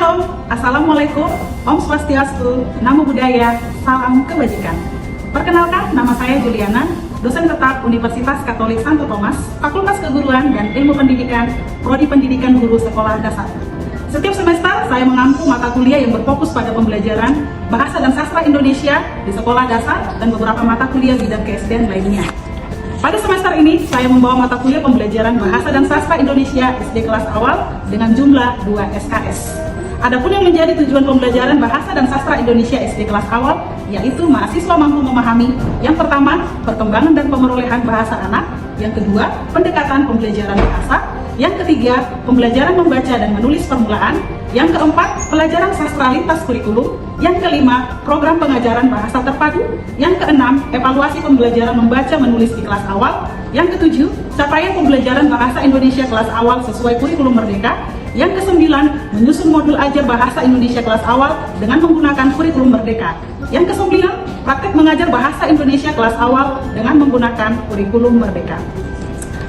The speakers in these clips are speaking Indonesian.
Shalom, Assalamualaikum, Om Swastiastu, Namo Buddhaya, Salam Kebajikan. Perkenalkan, nama saya Juliana, dosen tetap Universitas Katolik Santo Thomas, Fakultas Keguruan dan Ilmu Pendidikan, Prodi Pendidikan Guru Sekolah Dasar. Setiap semester, saya mengampu mata kuliah yang berfokus pada pembelajaran Bahasa dan Sastra Indonesia di Sekolah Dasar dan beberapa mata kuliah bidang KSDN lainnya. Pada semester ini, saya membawa mata kuliah pembelajaran Bahasa dan Sastra Indonesia SD kelas awal dengan jumlah 2 SKS. Adapun yang menjadi tujuan pembelajaran Bahasa dan Sastra Indonesia SD kelas awal, yaitu mahasiswa mampu memahami, yang pertama, perkembangan dan pemerolehan bahasa anak, yang kedua, pendekatan pembelajaran bahasa, yang ketiga, pembelajaran membaca dan menulis permulaan, yang keempat, pelajaran sastra lintas kurikulum, yang kelima, program pengajaran bahasa terpadu, yang keenam, evaluasi pembelajaran membaca menulis di kelas awal, yang ketujuh, capaian pembelajaran bahasa Indonesia kelas awal sesuai kurikulum merdeka, yang kesembilan, menyusun modul ajar bahasa Indonesia kelas awal dengan menggunakan kurikulum merdeka, yang kesembilan, praktek mengajar bahasa Indonesia kelas awal dengan menggunakan kurikulum merdeka.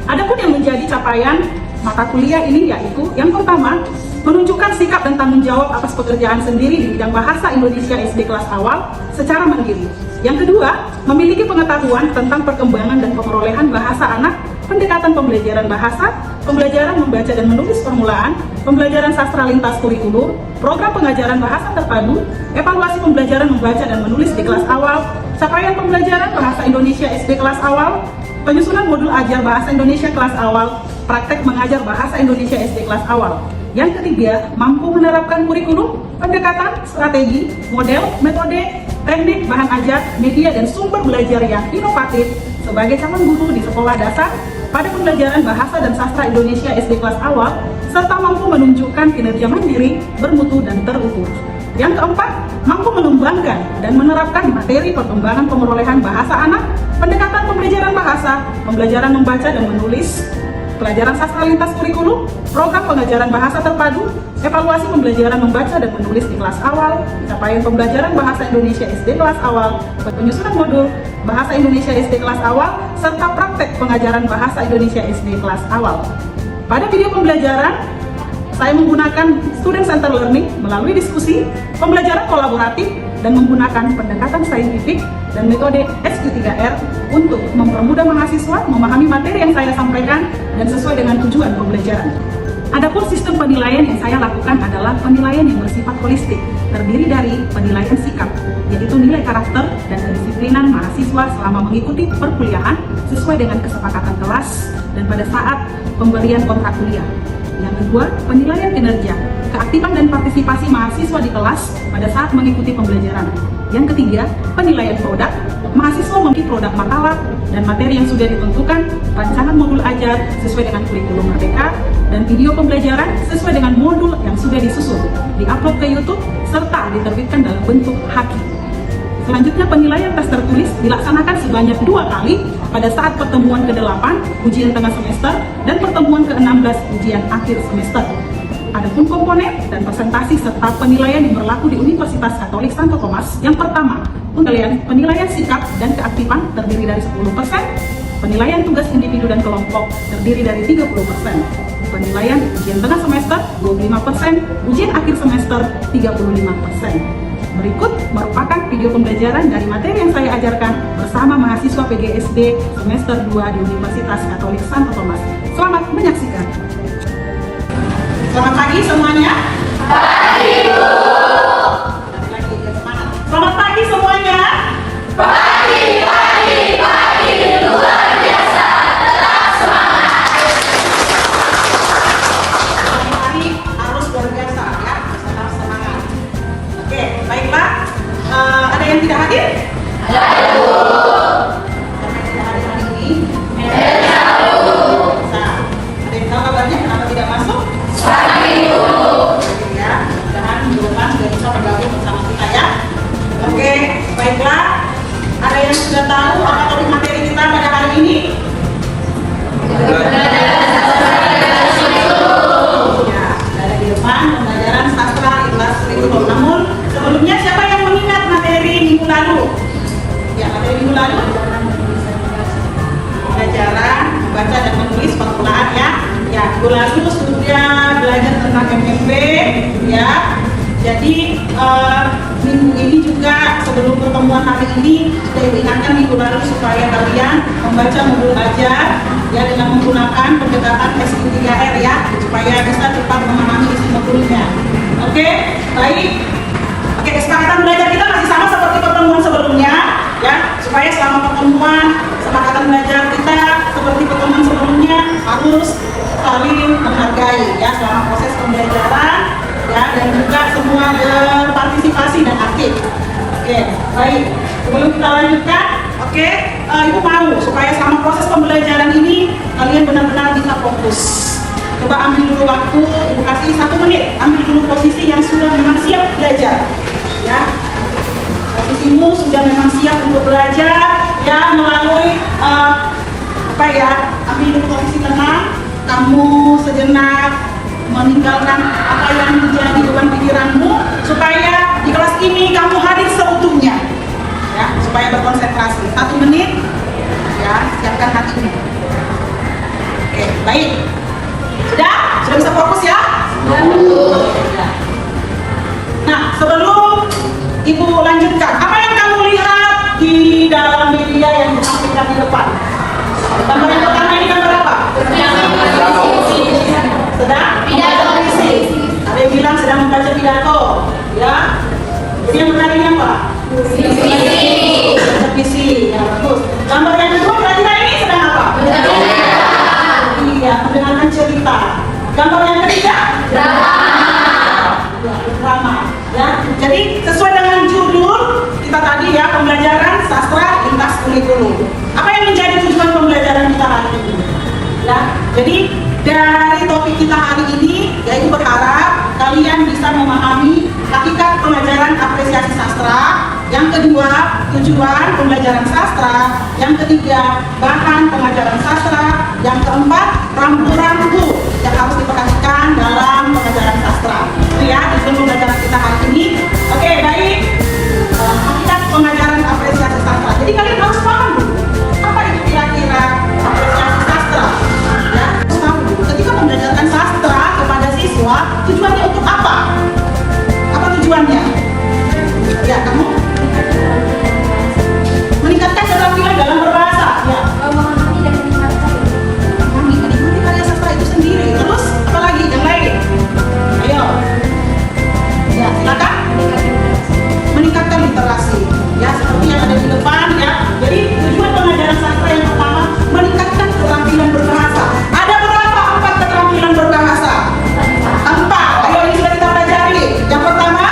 Adapun yang menjadi capaian mata kuliah ini yaitu yang pertama, menunjukkan sikap dan tanggung jawab atas pekerjaan sendiri di bidang bahasa Indonesia SD kelas awal secara mandiri. Yang kedua, memiliki pengetahuan tentang perkembangan dan pemerolehan bahasa anak, pendekatan pembelajaran bahasa, pembelajaran membaca dan menulis permulaan, pembelajaran sastra lintas kurikulum, program pengajaran bahasa terpadu, evaluasi pembelajaran membaca dan menulis di kelas awal, capaian pembelajaran bahasa Indonesia SD kelas awal, penyusunan modul ajar bahasa Indonesia kelas awal, praktek mengajar bahasa Indonesia SD kelas awal. Yang ketiga, mampu menerapkan kurikulum, pendekatan, strategi, model, metode, teknik, bahan ajar, media, dan sumber belajar yang inovatif sebagai calon guru di sekolah dasar pada pembelajaran Bahasa dan Sastra Indonesia SD kelas awal, serta mampu menunjukkan kinerja mandiri, bermutu, dan terukur. Yang keempat, mampu mengembangkan dan menerapkan materi perkembangan pemerolehan bahasa anak, pendekatan pembelajaran bahasa, pembelajaran membaca dan menulis, pelajaran sastra lintas kurikulum, program pengajaran bahasa terpadu, evaluasi pembelajaran membaca dan menulis di kelas awal, capaian pembelajaran bahasa Indonesia SD kelas awal, penyusunan modul bahasa Indonesia SD kelas awal, serta praktek pengajaran bahasa Indonesia SD kelas awal. Pada video pembelajaran, saya menggunakan student center learning melalui diskusi, pembelajaran kolaboratif, dan menggunakan pendekatan saintifik dan metode SQ3R untuk mempermudah mahasiswa memahami materi yang saya sampaikan dan sesuai dengan tujuan pembelajaran. Adapun sistem penilaian yang saya lakukan adalah penilaian yang bersifat holistik, terdiri dari penilaian sikap, yaitu nilai karakter dan kedisiplinan mahasiswa selama mengikuti perkuliahan sesuai dengan kesepakatan kelas dan pada saat pemberian kontrak kuliah. Yang kedua, penilaian kinerja, keaktifan dan partisipasi mahasiswa di kelas pada saat mengikuti pembelajaran. Yang ketiga, penilaian produk, mahasiswa memiliki produk makalah dan materi yang sudah ditentukan, rancangan modul ajar sesuai dengan kurikulum merdeka, dan video pembelajaran sesuai dengan modul yang sudah disusun, diupload ke YouTube, serta diterbitkan dalam bentuk haki. Selanjutnya, penilaian tes tertulis dilaksanakan sebanyak 2 kali pada saat pertemuan ke-8 ujian tengah semester dan pertemuan ke-16 ujian akhir semester. Adapun komponen dan presentasi serta penilaian yang berlaku di Universitas Katolik Santo Thomas, yang pertama, penilaian sikap dan keaktifan terdiri dari 10%, penilaian tugas individu dan kelompok terdiri dari 30%, penilaian ujian tengah semester 25%, ujian akhir semester 35%. Berikut merupakan video pembelajaran dari materi yang saya ajarkan bersama mahasiswa PGSD semester 2 di Universitas Katolik Santo Thomas. Selamat menyaksikan. Selamat pagi semuanya. Pagi, Bu. Selamat pagi semuanya. Pagi, pagi, pagi, luar biasa, tetap semangat. Hari harus luar biasa ya, tetap semangat. Oke, baiklah. Ada yang tidak hadir? Ada, Bu. Siapa yang tidak hadir hari ini? Ada, Bu. Nah, ada yang tahu kabarnya kenapa tidak masuk? Pagi, Bu. Ya, mudah-mudahan minggu depan sudah bisa bergabung bersama kita ya. Oke, baiklah. Ada yang sudah tahu apa topik materi kita pada hari ini? Ya, ada di depan pembelajaran sastra lintas kurikulum. Namun sebelumnya siapa yang mengingat materi minggu lalu? Ya, materi minggu lalu pelajaran membaca dan menulis permulaan ya. Ya, minggu lalu sudah belajar tentang MMP ya. Jadi minggu ini juga sebelum pertemuan hari ini sudah diingatkan minggu lalu supaya kalian membaca modul ajar ya dengan menggunakan pendekatan SQ3R ya supaya bisa cepat memahami isi modulnya. Oke, baik. Oke, kesepakatan belajar kita masih sama seperti pertemuan sebelumnya ya, supaya selama pertemuan kesepakatan belajar kita seperti pertemuan sebelumnya harus saling menghargai ya selama proses pembelajaran ya, dan juga semua berpartisipasi dan aktif. Oke, baik. Sebelum kita lanjutkan, oke, Ibu mau supaya selama proses pembelajaran ini kalian benar-benar bisa fokus. Coba ambil dulu waktu, Ibu kasih 1 menit. Ambil dulu posisi yang sudah memang siap belajar. Ya, posisimu sudah memang siap untuk belajar ya melalui apa ya? Ambil dulu posisi tenang. Kamu sejenak meninggalkan apa yang menjadi beban pikiranmu supaya di kelas ini kamu hadir seutuhnya ya, supaya berkonsentrasi. 1 menit ya, siapkan hatimu. Oke, baik. Sudah bisa fokus ya? Sudah. Nah, sebelum Ibu lanjutkan, apa yang kamu lihat di dalam media yang ditampilkan di depan? Gambar yang pertama ini gambar apa? Sedang membaca puisi. Ada yang bilang sedang membaca pidato, ya. Jadi yang benar ini apa? Baca puisi, ya bagus. Gambar yang kedua perhatikan ini sedang apa? Iya, mendengarkan cerita. Gambar yang ketiga? Drama. Ya. Jadi sesuai dengan judul kita tadi ya, pembelajaran sastra lintas kurikulum. Apa yang menjadi tujuan pembelajaran kita hari ini? Ya, jadi dari topik kita hari ini, yaitu berharap kalian bisa memahami hakikat pelajaran apresiasi sastra. Yang kedua, tujuan pembelajaran sastra. Yang ketiga, bahan pengajaran sastra. Yang keempat, rambu-rambu yang harus diperhatikan dalam pengajaran sastra. Itu ya, tujuan pembelajaran kita hari ini. Oke, baik. Hakikat pengajaran apresiasi sastra. Jadi kalian harus paham dulu, apa itu kira-kira apresiasi sastra. Ya, harus paham dulu. Ketika membelajarkan sastra kepada siswa, tujuannya untuk apa? Apa tujuannya? Ya, kamu meningkatkan keterampilan dalam berbahasa. Ya. Menikmati karya sastra itu sendiri. Terus apa lagi yang lain? Ayo. Ya, silakan. Meningkatkan literasi. Ya, seperti yang ada di depan ya. Jadi tujuan pengajaran sastra yang pertama meningkatkan keterampilan berbahasa. Ada berapa 4 keterampilan berbahasa? 4. Ayo ini sudah kita pelajari. Yang pertama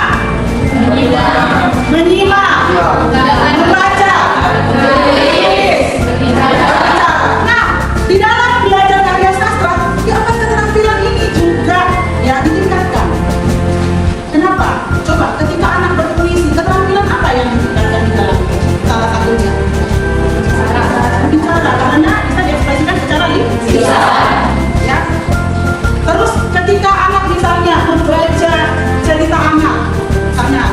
menyimak, membaca, menulis, baca. Nah, di dalam belajar karya sastra, ya 4 keterampilan ini juga ya ditingkatkan. Kenapa? Coba ketika anak berpuisi, keterampilan apa yang ditingkatkan di dalam salah satunya? Bicara, karena bisa diekspresikan secara lisan. Ya. Terus ketika anak misalnya membaca cerita anak, misalnya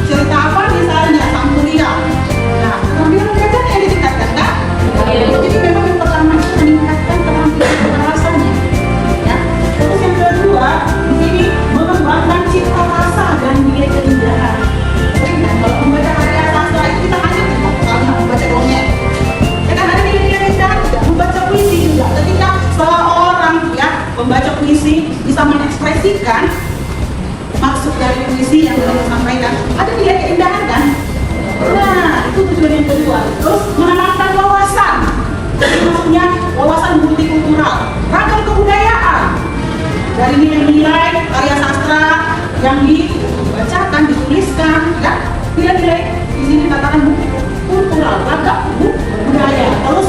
cerita apa misalnya Sang Kuliah. Nah, keterampilan belajarnya yang ditingkatkan kan? Jadi memang yang pertama itu meningkatkan keterampilan berbahasanya. Ya. Terus yang kedua, di sini mengembangkan citra rasa dan nilai keindahan. Nah, kalau membaca karya sastra itu kita hanya misalnya membaca dongeng. Ya kan ada nilai-nilai keindahan juga, membaca puisi juga. Ketika seorang ya membaca puisi bisa mengekspresikan maksud dari puisi yang beliau sampaikan, ada nilai keindahan kan? Nah, itu tujuan yang kedua. Terus menanamkan wawasan. Jadi maksudnya wawasan multikultural, ragam kebudayaan. Dari nilai-nilai karya sastra yang dibacakan, dituliskan, ya. Nilai-nilai di sini dikatakan multikultural, ragam budaya. Terus,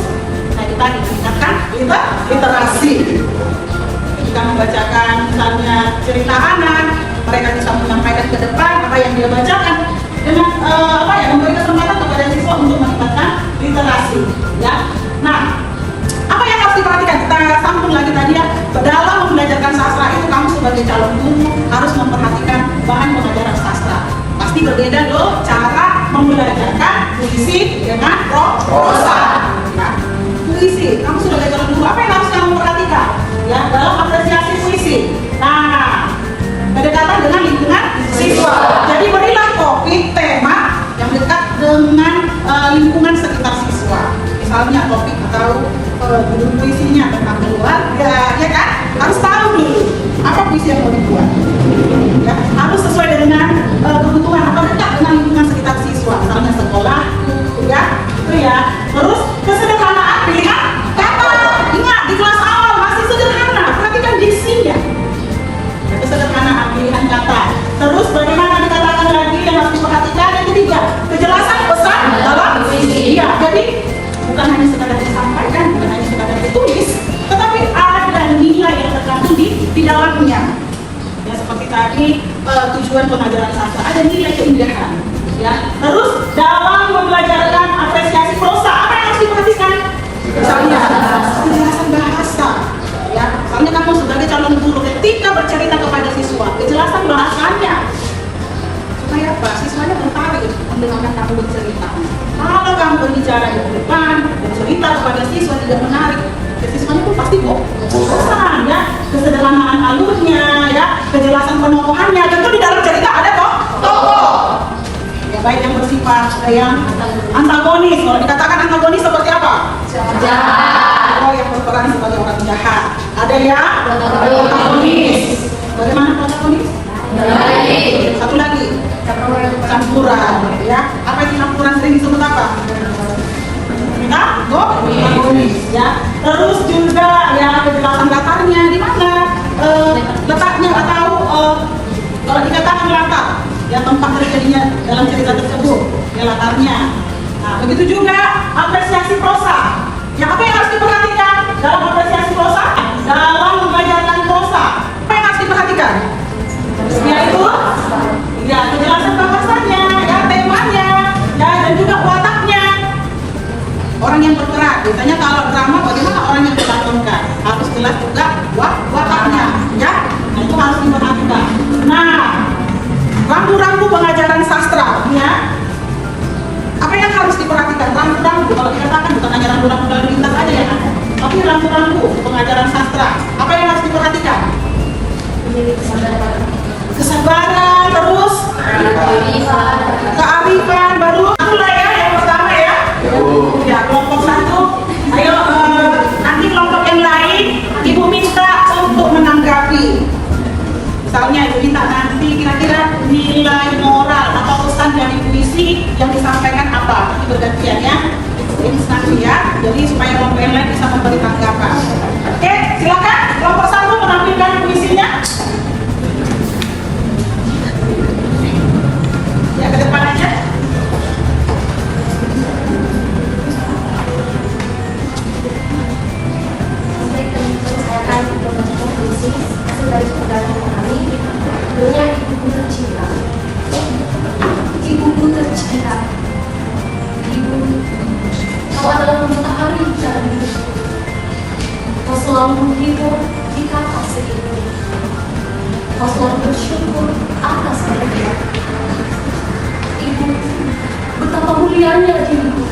nah itu tadi meningkatkan literasi. Kita membacakan misalnya cerita anak, mereka bisa menyampaikan ke depan apa yang dia bacakan dengan memberi kesempatan kepada siswa untuk meningkatkan literasi. Ya. Nah, apa yang harus diperhatikan? Kita sambung lagi tadi ya. Dalam membelajarkan sastra itu kamu sebagai calon guru harus memperhatikan bahan pengajaran sastra. Pasti berbeda loh cara membelajarkan puisi dengan prosa. Ya. Puisi, kamu sebagai calon guru apa yang harus kamu perhatikan? Ya, dalam apresiasi puisi. Nah, berdekatan dengan lingkungan siswa. sebagaimana dikatakan lagi yang harus diperhatikan. Yang ketiga, kejelasan pesan dalam puisi. Iya, jadi bukan hanya sekadar disampaikan, bukan hanya sekadar ditulis, tetapi ada nilai yang terkandung di dalamnya. Ya seperti tadi tujuan pengajaran sastra, ada nilai keindahan. Ya, terus dalam membelajarkan apresiasi prosa, apa yang harus diperhatikan? Misalnya kejelasan bahasa. Ya, misalnya kamu sebagai calon guru ketika bercerita kepada siswa, kejelasan bahasanya supaya apa? Siswanya tertarik mendengarkan kamu bercerita. Kalau kamu berbicara di depan, bercerita kepada siswa tidak menarik, siswanya pun pasti bosan ya. Kesederhanaan alurnya, ya, kejelasan penokohannya, tentu di dalam cerita ada tokoh. Ya, baik yang bersifat yang antagonis. Kalau dikatakan antagonis seperti apa? Jahat. Oh, yang berperan sebagai orang jahat. Ada yang protagonis. Bagaimana protagonis? Baik. Satu lagi, campuran. Ya, apa itu campuran sering disebut apa? Kita protagonis. Ya. Terus juga ya kejelasan latarnya di mana letaknya atau kalau dikatakan latar, ya tempat terjadinya dalam cerita tersebut, ya latarnya. Nah, begitu juga apresiasi prosa. Ya, apa yang harus diperhatikan dalam apresiasi prosa? Dalam mengajarkan prosa, apa yang harus diperhatikan? Yaitu, ya kejelasan bahasanya, ya temanya, ya dan juga wataknya. Orang yang bergerak, biasanya kalau drama bagaimana orang yang ditontonkan harus jelas juga wataknya, ya. Nah, itu harus diperhatikan. Nah, rambu-rambu pengajaran sastra, ya. Apa yang harus diperhatikan? Rambu-rambu, kalau dikatakan bukan hanya rambu-rambu lalu lintas aja yang ada, tapi rambu-rambu pengajaran sastra. Apa yang harus diperhatikan? Kesabaran, terus kearifan, baru itulah ya yang pertama ya. Ya, kelompok satu. Ayo nanti kelompok yang lain ibu minta untuk menanggapi. Misalnya ibu minta nanti kira-kira nilai moral atau pesan dari puisi yang disampaikan apa? Nanti bergantian ya. Instansi ya. Jadi supaya kelompok yang lain bisa memberi tanggapan. Oke, silakan kelompok satu menampilkan puisinya. Ya, ke depan aja. Ibuku tercinta, Ibu, kau adalah matahari dalam hidupku. Kau selalu menghibur di kata segitu. Kau selalu bersyukur atas kebahagiaan. Ibu, betapa mulianya dirimu.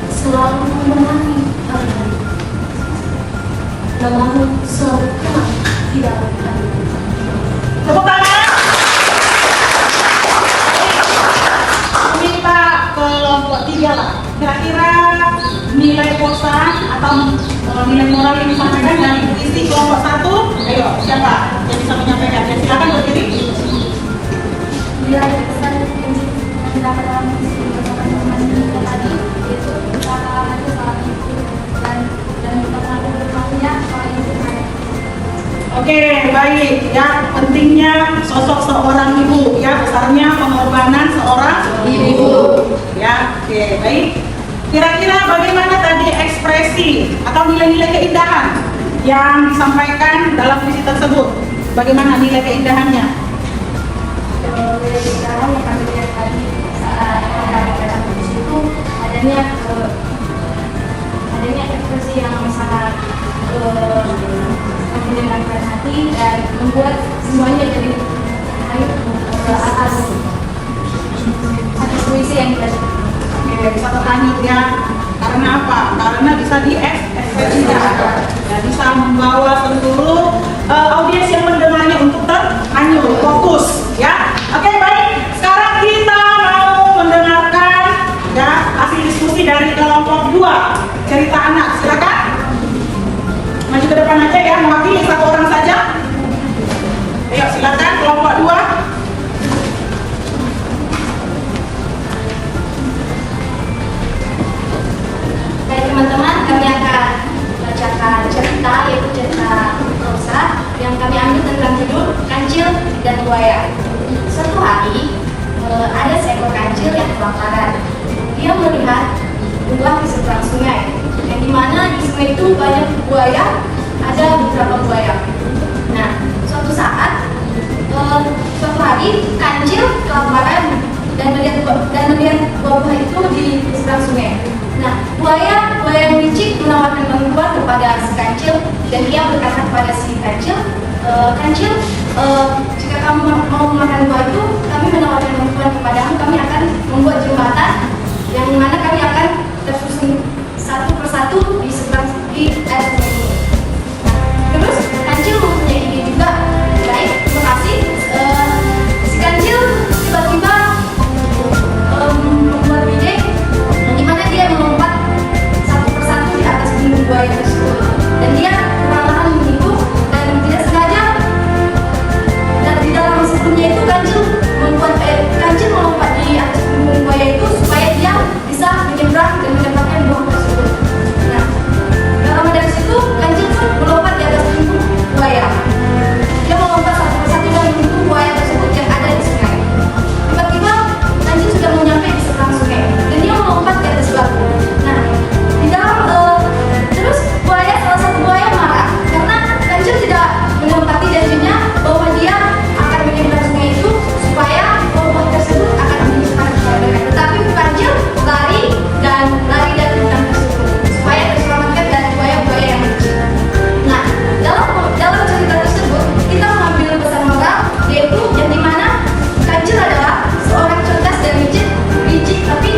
Selalu menemani hari-hari. Namamu selalu kenal di dalam hati. Tepuk tangan. Minta kelompok tiga lah. Kira-kira nilai pesan atau nilai moral yang disampaikan dari puisi kelompok satu. Ayo, siapa yang bisa menyampaikan? Ya, silakan berdiri. Nilai pesan yang didapat dalam puisi teman-teman tadi yaitu betapa aku saat itu dan betapa aku berkarunia seorang ibu. Oke, baik ya, pentingnya sosok seorang ibu ya, besarnya pengorbanan seorang ibu ya. Oke, baik. Kira-kira bagaimana tadi ekspresi atau nilai-nilai keindahan yang disampaikan dalam puisi tersebut? Bagaimana nilai keindahannya? Nilai keindahan yang kami lihat tadi saat dalam puisi itu adanya ekspresi yang sangat menyenangkan hati dan membuat semuanya jadi ke atas puisi yang kita Bisa berlanjut ya. Karena apa? Karena bisa diekspresikan ya, bisa membawa seluruh audiens yang mendengarnya untuk terhanyut, fokus ya. Oke, baik. Sekarang kita mau mendengarkan ya hasil diskusi dari kelompok 2 cerita anak. Silakan maju ke depan aja ya, mewakili satu orang saja. Ayo silakan kelompok 2. Baik teman-teman, kami akan bacakan cerita yaitu cerita dan buaya. Suatu hari ada seekor kancil yang kelaparan. Dia melihat buah di seberang sungai, yang dimana di sungai itu banyak buaya, ada beberapa buaya. Nah, suatu hari kancil kelaparan dan melihat buah-buah itu di seberang sungai. Nah, buaya yang licik menawarkan bantuan kepada si kancil, dan dia berkata kepada si kancil, kancil, jika kamu mau makan buah itu, kami menawarkan bantuan kepadamu. Kami akan membuat jembatan yang mana kami akan tersusun satu persatu di seberang air sungai ini. Nah, terus kancil mempunyai ide juga. Baik, terima kasih. Si kancil tiba-tiba membuat ide di mana dia melompat satu persatu di atas gunung buaya tersebut, dan dia perlahan menipu, dan tidak sengaja dan di dalam sebelumnya itu kancil melompat di atas gunung buaya itu supaya dia bisa menyeberang dan mendapatkan buah tersebut. Nah, dalam dari situ kancil pun melompat di atas gunung buaya. Dia melompat satu persatu dari gunung buaya tersebut yang ada di sungai. Tiba-tiba kancil sudah menyampai di seberang sungai, dan dia melompat di atas batu. Nah, di dalam terus salah satu buaya marah karena kancil tidak menepati janjinya bahwa dia akan menyeberang sungai itu supaya buah tersebut akan menyusahkan kepada mereka. Tetapi kancil lari dari hutan tersebut supaya terselamatkan dari buaya-buaya yang licik. Nah, dalam cerita tersebut kita mengambil pesan moral, yaitu yang dimana kancil adalah seorang cerdas dan licik tapi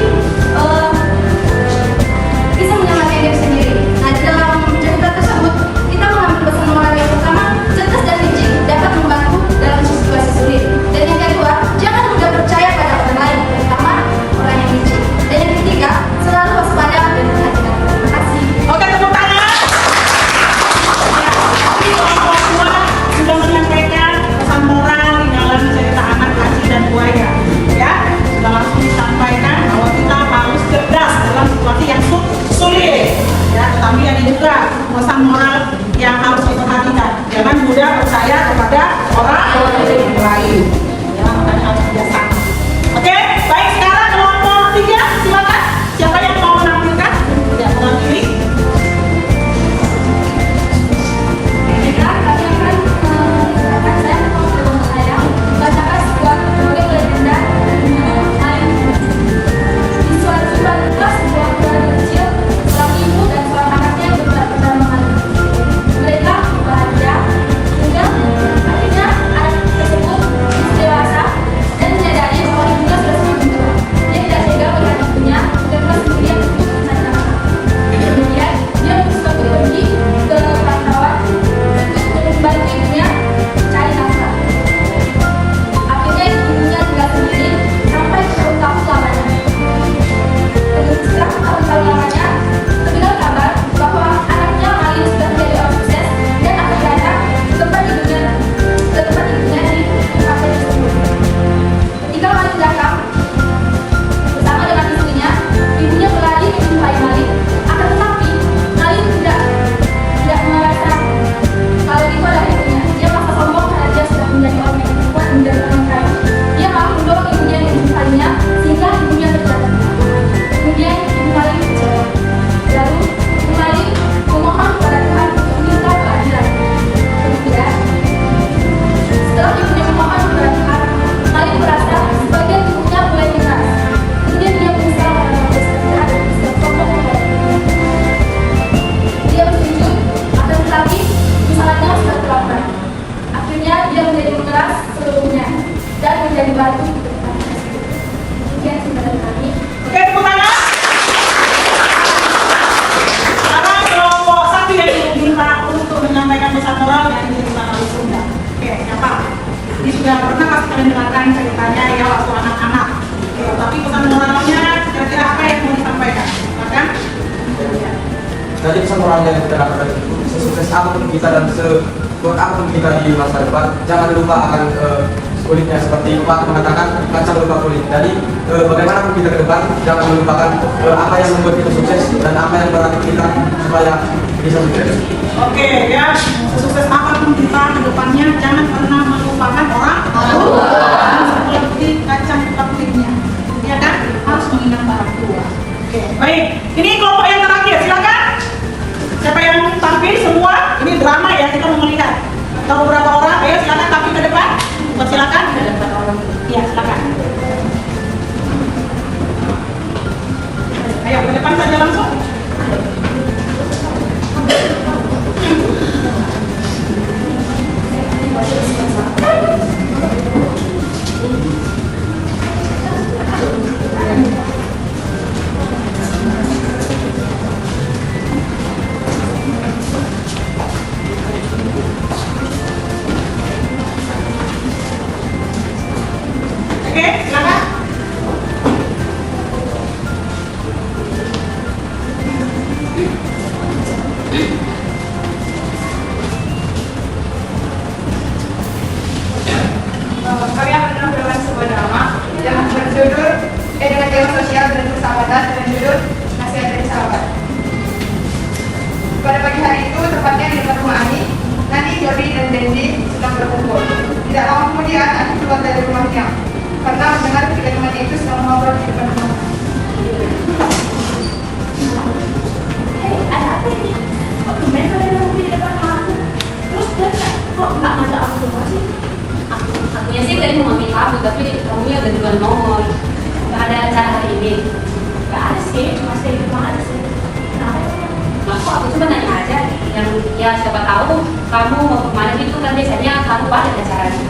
bisa menyelamatkan diri sendiri. Nah, di dalam cerita tersebut kita mengambil pesan moral yang pertama, cerdas dan licik dapat membantu dalam situasi sulit. Dan yang kedua, jangan mudah percaya pada orang lain, terutama orang yang licik. Dan yang ketiga, selalu waspada dan berhati-hati. Terima kasih. Oke, tepuk tangan. Tadi orang tua sudah menyampaikan pesan moral di dalam cerita anak kancil dan buaya. Ya, sudah langsung disampaikan bahwa kita harus cerdas dalam situasi yang sulit. Ya, tetapi ada juga pesan moral yang harus diperhatikan. Jangan mudah percaya kepada orang lain. Ya, makanya harus bijaksana. Oke, baik, sekarang kelompok 3, silakan. Siapa yang mau menampilkan? Ya, mewakili. Saya membacakan sebuah dongeng legenda gunung air. Di suatu keluarga sebuah keluarga kecil, seorang ibu dan seorang anaknya berdamai mengadu. Mereka bahagia hingga akhirnya anak tersebut dewasa dan menyadari bahwa ibunya sudah semakin tua. Dia tidak tega melihat ibunya terlepas kemudian untuk mencari nafkah. Kemudian dia memutuskan untuk pergi ke perantauan untuk membantu ibunya cari nafkah. Akhirnya ibunya tinggal sendiri sampai bertahun lamanya. Setelah bertahun lamanya, terdengar kabar bahwa anaknya Malin sudah menjadi orang sukses dan akan datang ke tempat ibunya di kafe tersebut. Ketika Malin datang bersama dengan istrinya, ibunya berlari menjumpai Malin. Akan tetapi Malin tidak merasa kalau itu adalah ibunya. Dia merasa sombong karena dia sudah menjadi orang yang kuat, menjadi orang kaya. Dia malah mendorong ibunya yang menjumpainya sehingga ibunya terjatuh. Kemudian ibu Malin kecewa. Lalu ibu Malin memohon kepada Tuhan untuk meminta keadilan. Kemudian setelah ibunya memohon kepada Tuhan, Malin merasa sebagian tubuhnya mulai keras. Kemudian dia menyesal karena bersedekah dan bersikap sombong kepada ibunya. Dia bersujud, akan tetapi kesalahannya sudah terlambat. Akhirnya dia menjadi mengeras seluruhnya dan menjadi batu di depan tersebut. Demikian cerita dari kami. Oke, tepuk tangan. Sekarang kelompok 1 yang diminta untuk menyampaikan pesan moral dari cerita Kali Sunda. Oke, siapa? Ini sudah pernah pasti kalian dengarkan ceritanya ya waktu anak-anak. Oke, tapi pesan moralnya kira-kira apa yang mau disampaikan? Silakan. Ya. Jadi pesan moral yang kita dapatkan itu, sesukses apapun kita dan sekuat apapun kita di masa depan, jangan lupa akan kulitnya seperti Pak mengatakan kacang lupa kulit. Jadi bagaimana kita ke depan jangan melupakan apa yang membuat kita sukses dan apa yang berarti kita supaya bisa sukses. Oke ya, sukses apapun kita ke depannya jangan pernah melupakan orang tua. Seperti kacang lupa kulitnya, ya kan? Harus mengingat orang tua. Oke, baik. Ini kelompok yang terakhir, silakan. Siapa yang tampil semua? Ini drama ya, kita mau melihat. Tahu beberapa orang? Ayo silakan tampil ke depan. Silakan. Iya, silakan. Ayo ke depan saja langsung. Oke, silakan. Kami akan menampilkan sebuah drama yang berjudul dengan tema sosial dan persahabatan dengan judul Nasihat dari Sahabat. Pada pagi hari itu, tepatnya di depan rumah Ani, Nani, Jody, dan Dendi sedang berkumpul. Tidak lama kemudian, Ani keluar dari rumahnya karena mendengar ketiga temannya itu sedang ngobrol di depan rumah. Hei, ada apa ini? Kok tumben kalian nunggu di depan rumah aku? Terus dia kok nggak ngajak aku semua sih? Akunya sih tadi mau ngambil kamu, tapi kamunya udah duluan nomor. Gak ada acara hari ini. Nggak ada sih, cuma saya di rumah aja sih. Kenapa? Maksud aku cuma nanya aja. Yang ya siapa tahu kamu mau kemana gitu kan biasanya kamu ada acaranya.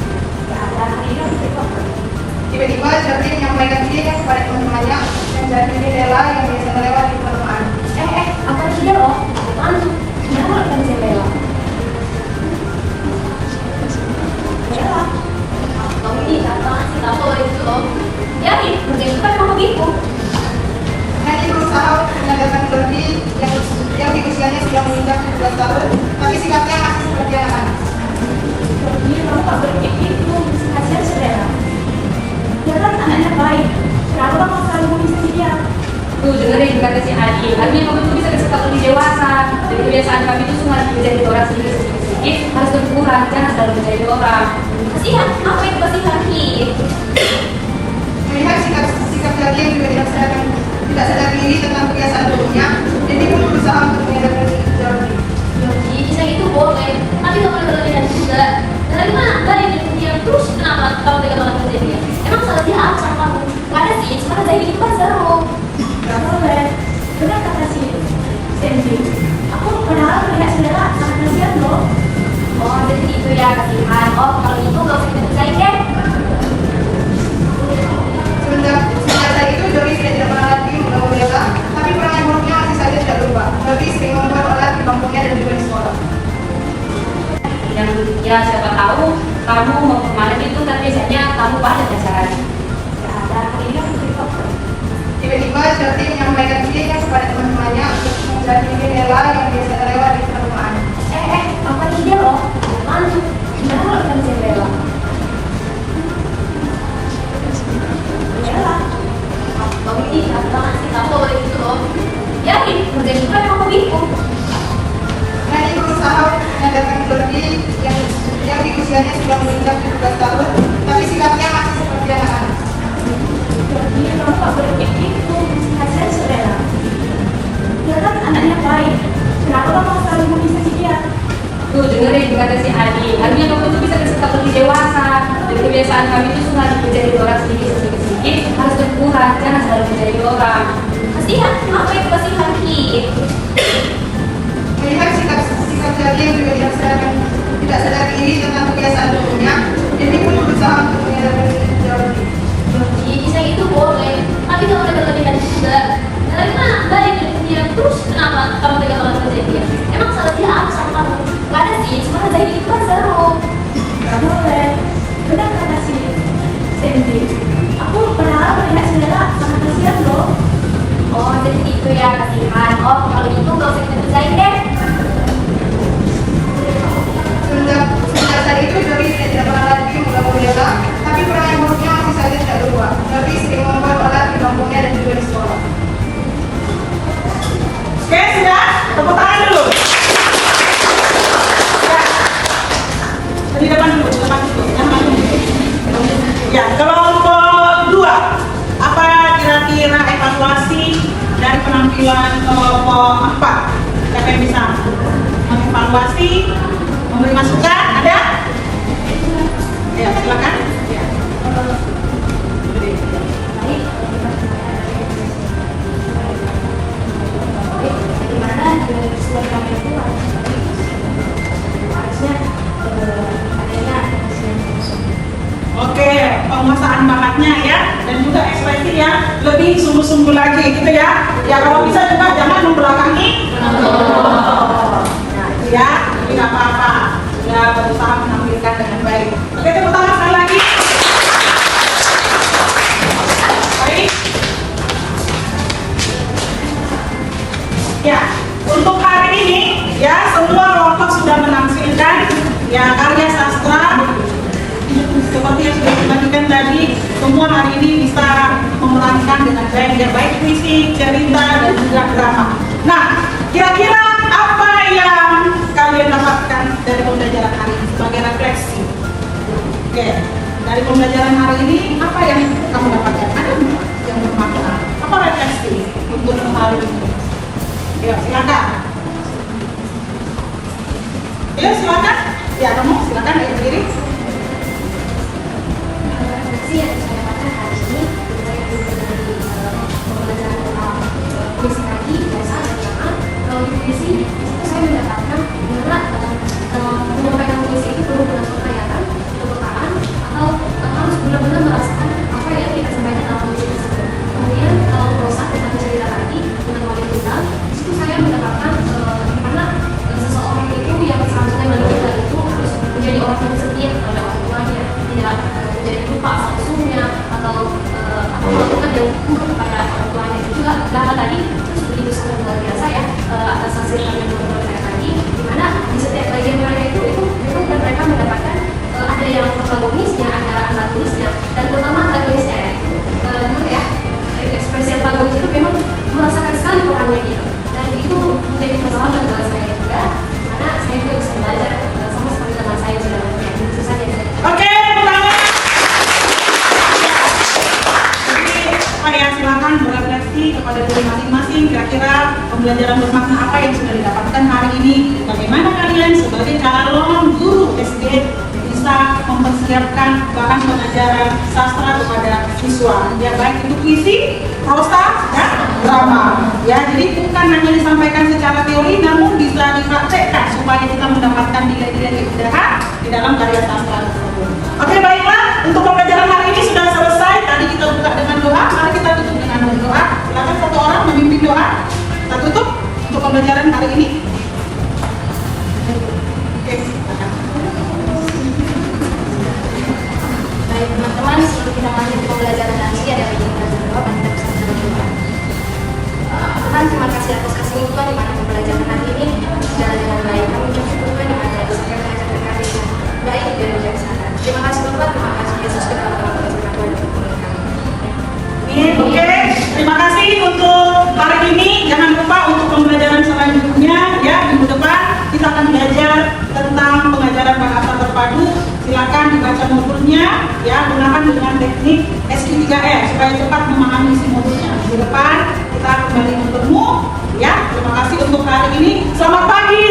Nggak ada hari ini aku ikut. Tiba-tiba Jody menyampaikan dia kepada teman-temannya yang jadi Lela yang biasa lewat di depan rumah Ani. Apa dia loh? Langsung. Kenapa nggak bisa Bella? Bella? Kamu ini apa sih tahu itu loh? Ya nih, kerja itu kan kamu gitu. Nani berusaha menyadarkan Jody yang di usianya sudah menginjak 17 tahun, tapi sikapnya masih seperti anak-anak. Jadi kamu nggak berpikir gitu. Kasihan si Bella. Dia kan anaknya baik. Kenapa kamu selalu memisah dia? Tuh dengerin kata si Adi. Artinya kamu tuh bisa kasih tahu lebih dewasa. Dan kebiasaan kami itu cuma menjadi orang sedikit harus berkurang, jangan selalu menjadi orang. Kasihan, apa itu kasihan Ki? Melihat sikap Jody yang juga tidak sadar diri tentang kebiasaan dulunya, jadi pun berusaha untuk menyadarkan Jody. Yogi, bisa itu boleh. Tapi kamu udah berlebihan juga. Dari mana? Dari dia terus kenapa kamu tega banget kerja dia? Emang salah dia apa sama kamu? Gak ada sih, cuma saya itu kan seru. Gak boleh. Benar kata si Sandy. Aku padahal melihat saudara sangat kasihan loh. Oh jadi itu ya kasihan. Oh kalau itu gak usah kita pisahin deh. Semenjak saat itu Jody tidak pernah lagi mengganggu Bella, tapi perangai buruknya masih saja tidak berubah. Jody sering membuat olah di bangkunya dan juga di sekolah. Yang ya siapa tahu kamu mau kemana gitu kan biasanya kamu ada acaranya. Gak ada, hari ini aku ikut. Tiba-tiba Jody menyampaikan idenya kepada teman-temannya untuk menjadi Bella yang biasa lewat di depan rumah Ani. Apa ide loh? Langsung. Kenapa nggak bisa bisa Bella? Bella? Kamu ini apa sih tahu itu loh? Ya nih kerja itu kan kamu gitu. Nani berusaha menyadarkan Jody yang di usianya sudah menginjak 17 tahun, tapi sikapnya masih seperti anak-anak. Jadi kamu nggak berpikir gitu. Kasihan si Bella. Dia kan anaknya baik. Kenapa kamu selalu memisah dia? Tuh dengerin kata si Adi. Artinya kamu tuh bisa kasih tahu lebih dewasa. Dan kebiasaan kami itu cuma menjadi orang sedikit harus berkurang, jangan selalu menjadi orang. Kasihan, apa itu kasihan Ki? Melihat sikap Jody yang juga tidak sadar diri tentang kebiasaan dulunya, jadi pun berusaha untuk menyadarkan Jody. Jadi bisa itu boleh. Tapi kamu udah berlebihan juga. Dari mana? Dari dia terus kenapa kamu tega banget kerja dia? Emang salah dia apa sama kamu? Gak ada sih, cuma kerja itu kan seru. Gak boleh. Benar kata si Sandy. Aku padahal melihat saudara sangat kasihan loh. Oh jadi itu ya kasihan. Oh kalau itu gak usah kita pisahin deh. Semenjak saat itu Jody tidak pernah lagi mengganggu Bella, mengevaluasi, memberi masukan, ada? Ya, silakan. Ya. Bagaimana dengan sebuah kami itu harusnya adanya Oke, penguasaan bakatnya ya, dan juga ekspresi yang lebih sungguh-sungguh lagi gitu ya. Ya kalau bisa juga jangan membelakangi. Nah itu ya, jadi nggak apa-apa. Ya berusaha menampilkan dengan baik. Oke, tepuk tangan sekali lagi. Baik. Ya, untuk hari ini ya semua kelompok sudah menampilkan ya karya sastra. Seperti yang sudah dibagikan tadi, semua hari ini bisa memerankan dengan baik, ya baik puisi, cerita, dan juga drama. Nah, kira-kira apa yang kalian dapatkan dari pembelajaran hari ini sebagai refleksi? Oke, dari pembelajaran hari ini apa yang kamu dapatkan? Ada nggak yang bermakna? Apa refleksi untuk hari ini? Ya, silakan. Ya, silakan. Ya, kamu silakan ayo berdiri. refleksi yang saya dapatkan hari ini dari pembelajaran tentang puisi tadi, biasa dan drama. Kalau di puisi itu saya mendapatkan bagaimana menyampaikan puisi itu perlu dengan penghayatan, kepekaan, atau harus benar-benar merasakan apa yang kita sampaikan dalam puisi tersebut. Kemudian kalau prosa tentang cerita tadi dengan wali tunggal, itu saya mendapatkan karena seseorang itu yang seharusnya menikah itu harus menjadi orang yang setia kepada orang tuanya, tidak menjadi lupa asal usulnya atau melakukan yang buruk kepada orang tuanya. Itu juga drama tadi itu begitu sangat luar biasa ya, atas hasil karya teman-teman saya tadi, di mana di setiap bagian mereka itu mereka mendapatkan ada yang protagonisnya, ada antagonisnya, dan terutama antagonisnya ya. Dulu ya, ekspresi antagonis itu memang merasakan sekali orangnya gitu, dan itu menjadi masalah bagi saya juga, karena saya juga bisa belajar sama seperti teman saya yang sudah melakukan itu saja. Oke, pertama. Jadi, ya silakan berefleksi kepada diri masing-masing. Kira-kira pembelajaran bermakna apa yang sudah didapatkan hari ini? Bagaimana kalian sebagai calon guru SD bisa mempersiapkan bahan pengajaran sastra kepada siswa? Ya baik itu puisi, prosa, dan drama. Ya, jadi bukan hanya disampaikan secara teori, namun bisa dipraktekkan supaya kita mendapatkan nilai-nilai keindahan di dalam karya sastra tersebut. Oke, baiklah. Untuk pembelajaran hari ini sudah selesai. Tadi kita buka dengan doa. Mari kita tutup dengan doa. Silakan satu orang memimpin doa. Kita tutup untuk pembelajaran hari ini. Oke, silakan. Baik teman-teman, sebelum kita lanjut ke pembelajaran nanti ada yang belajar doa dan kita bisa berdoa. Tuhan, terima kasih atas kasih Tuhan di mana pembelajaran hari ini berjalan dengan baik. Kami bersyukur Tuhan di mana bisa mengajarkan kami dengan baik dan bijaksana. Terima kasih Tuhan, terima kasih Yesus kita berdoa Tuhan untuk kami. Oke, terima kasih untuk hari ini. Jangan lupa untuk pembelajaran selanjutnya ya minggu depan kita akan belajar tentang pengajaran bahasa terpadu. Silakan dibaca modulnya ya, gunakan dengan teknik SQ3R supaya cepat memahami isi modulnya. Minggu depan kita kembali bertemu ya. Terima kasih untuk hari ini. Selamat pagi.